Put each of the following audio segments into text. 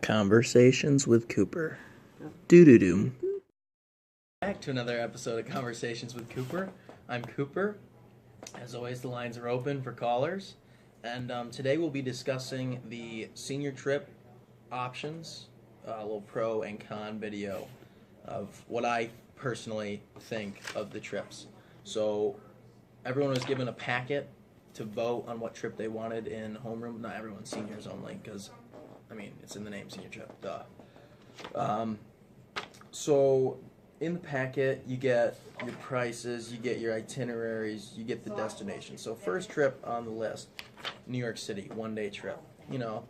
Conversations with Cooper. Doo-doo-doo. Back to another episode of Conversations with Cooper. I'm Cooper. As always, the lines are open for callers. And today we'll be discussing the senior trip options, a little pro and con video of what I personally think of the trips. So everyone was given a packet to vote on what trip they wanted in homeroom. Not everyone, seniors only, because, I mean, it's in the name, senior trip, duh. So in the packet, you get your prices, you get your itineraries, you get the destination. So first trip on the list, New York City, one-day trip. You know,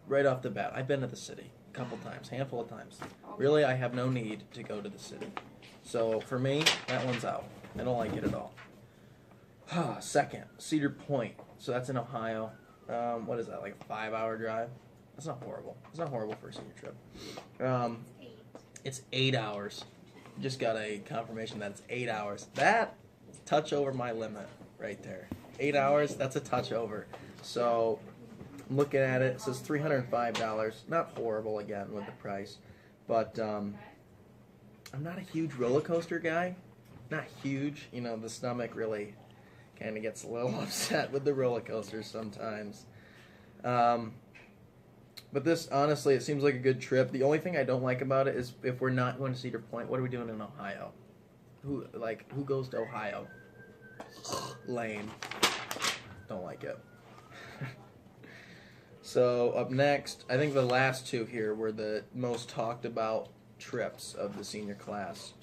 right off the bat, I've been to the city a couple times, handful of times. Really, I have no need to go to the city. So for me, that one's out. I don't like it at all. Second, Cedar Point. So that's in Ohio. What is that, like a 5-hour drive? That's not horrible. It's not horrible for a senior trip. It's 8 hours. Just got a confirmation that it's 8 hours. That touch over my limit right there. 8 hours, that's a touch over. So I'm looking at it. It says $305. Not horrible again with the price. But I'm not a huge roller coaster guy. Not huge. You know, the stomach really kind of gets a little upset with the roller coasters sometimes. But this, honestly, it seems like a good trip. The only thing I don't like about it is if we're not going to Cedar Point, what are we doing in Ohio? Who goes to Ohio? Lame. Don't like it. So up next, I think the last two here were the most talked about trips of the senior class.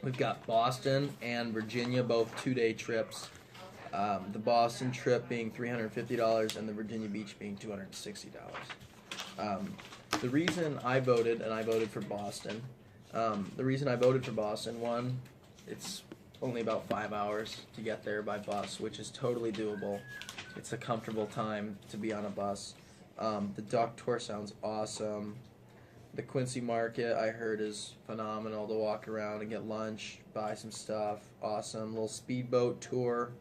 We've got Boston and Virginia, both 2-day trips. The Boston trip being $350 and the Virginia Beach being $260. The reason I voted, and I voted for Boston, one, it's only about 5 hours to get there by bus, which is totally doable. It's a comfortable time to be on a bus. The Duck Tour sounds awesome. The Quincy Market, I heard, is phenomenal to walk around and get lunch, buy some stuff. Awesome. Little speedboat tour.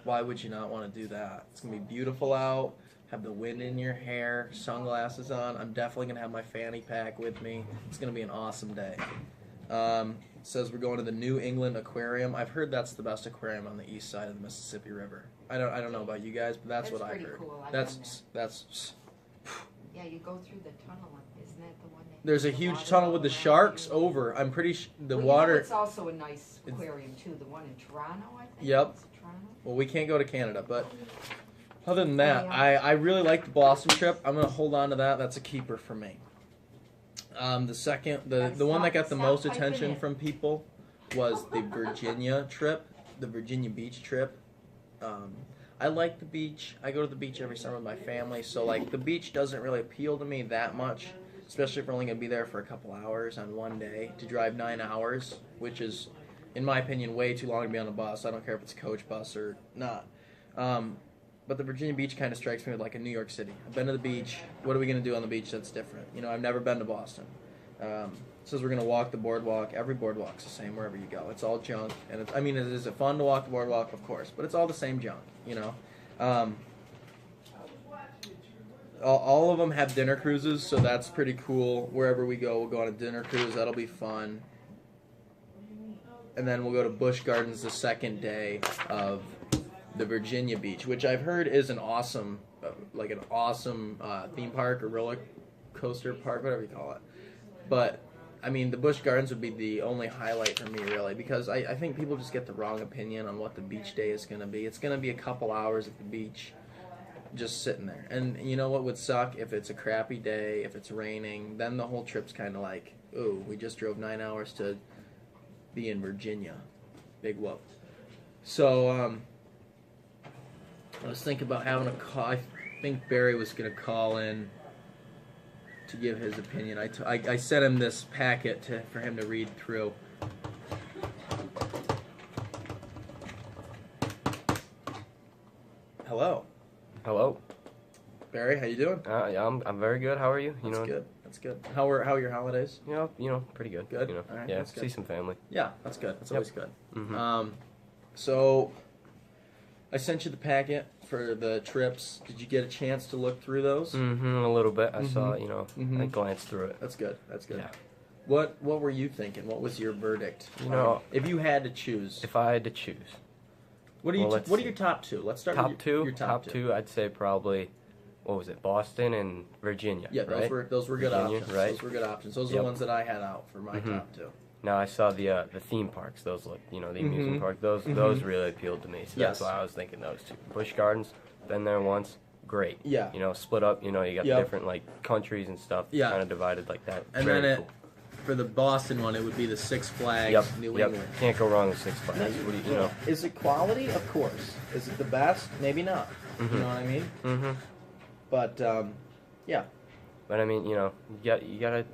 Why would you not want to do that? It's going to be beautiful out, have the wind in your hair, sunglasses on. I'm definitely going to have my fanny pack with me. It's going to be an awesome day. It says we're going to the New England Aquarium. I've heard that's the best aquarium on the east side of the Mississippi River. I don't know about you guys, but that's what I heard. Cool. That's yeah, you go through the tunnel, isn't that the one that there's a huge tunnel with the sharks over. I'm pretty the water. It's also a nice aquarium too. The one in Toronto, I think. Yep. Toronto? Well, we can't go to Canada, but other than that, I really like the Boston trip. I'm gonna hold on to that. That's a keeper for me. The second, the one that got the most attention from people was the Virginia trip, the Virginia Beach trip. I like the beach. I go to the beach every summer with my family, so like the beach doesn't really appeal to me that much, especially if we're only going to be there for a couple hours on one day. To drive 9 hours, which is, in my opinion, way too long to be on a bus. I don't care if it's a coach bus or not. But the Virginia Beach kind of strikes me like a New York City. I've been to the beach. What are we going to do on the beach that's different? You know, I've never been to Boston. It says we're going to walk the boardwalk. Every boardwalk's the same wherever you go. It's all junk. And is it fun to walk the boardwalk? Of course. But it's all the same junk, you know. All of them have dinner cruises, so that's pretty cool. Wherever we go, we'll go on a dinner cruise. That'll be fun. And then we'll go to Busch Gardens the second day of the Virginia Beach, which I've heard is an awesome theme park or roller coaster park, whatever you call it. But I mean, the Busch Gardens would be the only highlight for me, really, because I think people just get the wrong opinion on what the beach day is going to be. It's going to be a couple hours at the beach, just sitting there. And you know what would suck? If it's a crappy day, if it's raining, then the whole trip's kind of like, ooh, we just drove 9 hours to be in Virginia. Big whoop. So, I was thinking about having a call. I think Barry was going to call in to give his opinion. I sent him this packet for him to read through. Hello. Hello. Barry, how you doing? Yeah, I'm very good. How are you? That's good. How are your holidays? Pretty good. Good. You know, All right, yeah, that's good. see some family. Yeah, that's good. That's always good. Mm-hmm. So I sent you the packet for the trips. Did you get a chance to look through those? A little bit. I saw, I glanced through it. That's good. That's good. Yeah. What were you thinking? What was your verdict? If you had to choose. If I had to choose. What are your top two? Let's start with your top two. I'd say probably, what was it, Boston and Virginia, Yeah, right? those were good Virginia, options. right? Those were good options. Those are the ones that I had out for my top two. Now I saw the theme parks. Those look, the amusement park. Those really appealed to me. So that's why I was thinking those two. Busch Gardens, been there once. Great. Yeah. Split up. You got the different countries and stuff. Yeah. Kind of divided like that. And Very then cool. For the Boston one, it would be the Six Flags New England. Can't go wrong with Six Flags. Now, What do you know? Is it quality? Of course. Is it the best? Maybe not. You know what I mean? Mm-hmm. But yeah. But I mean, you gotta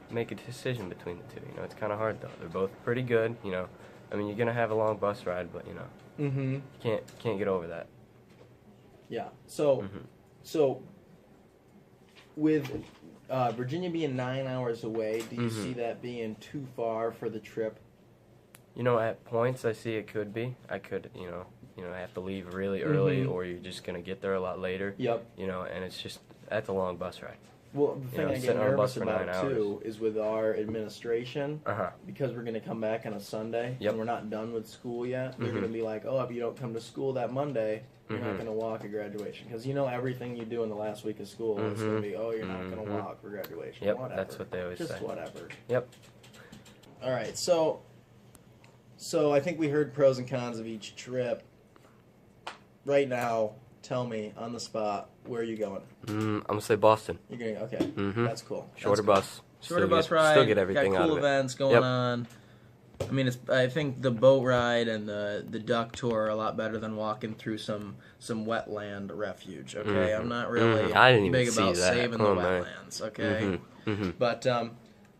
make a decision between the two. It's kind of hard though. They're both pretty good. I mean, you're gonna have a long bus ride, but can't get over that. Yeah. So with Virginia being 9 hours away, do you see that being too far for the trip? At points I see it could be. I could, I have to leave really early, or you're just gonna get there a lot later. Yep. And it's just that's a long bus ride. Well, the thing I get sitting on a bus nervous for about 9 hours. too is with our administration, because we're going to come back on a Sunday and we're not done with school yet. They're going to be like, "Oh, if you don't come to school that Monday, you're not going to walk at graduation." Because everything you do in the last week of school is going to be, "Oh, you're not going to walk for graduation." Yep, whatever. that's what they always say. Just whatever. Yep. All right, so I think we heard pros and cons of each trip. Right now, tell me on the spot, where are you going? I'm gonna say Boston. You're going, okay. That's cool. Shorter bus. Shorter bus ride. Still get everything got out cool of it. events going on. I mean, I think the boat ride and the duck tour are a lot better than walking through some wetland refuge. Okay, I'm not really I didn't even big see about that. saving the wetlands. Okay, but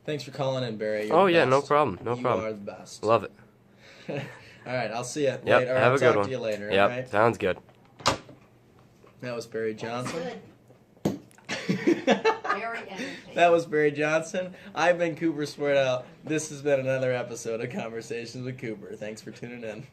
thanks for calling in, Barry. You're the best. No problem. No you problem. are the best. Love it. All right, I'll see you Yep. later. Have I'll a good talk one. to you later. Yep. All right? Sounds good. That was Barry Johnson. Good. Very entertaining. That was Barry Johnson. I've been Cooper Swartwout. This has been another episode of Conversations with Cooper. Thanks for tuning in.